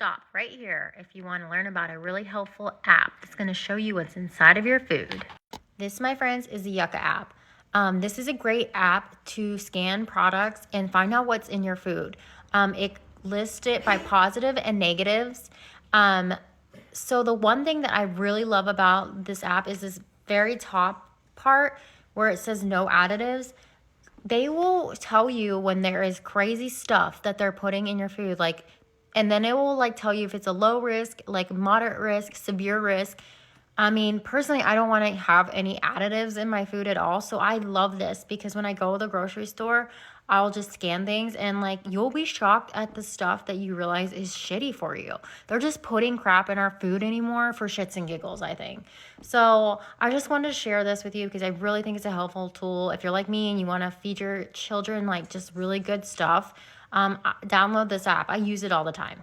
stop right here if you want to learn about a really helpful app that's going to show you what's inside of your food. This, my friends, is the Yucca app. This is a great app to scan products and find out what's in your food. It lists it by positive and negatives. So the one thing that I really love about this app is this very top part where it says no additives. They will tell you when there is crazy stuff that they're putting in your food, like, and then it will like tell you if it's a low risk, like moderate risk, severe risk. I mean, personally, I don't want to have any additives in my food at all. So I love this because when I go to the grocery store, I'll just scan things and like you'll be shocked at the stuff that you realize is shitty for you. They're just putting crap in our food anymore for shits and giggles, I think. So I just wanted to share this with you because I really think it's a helpful tool. If you're like me and you want to feed your children like just really good stuff, download this app. I use it all the time.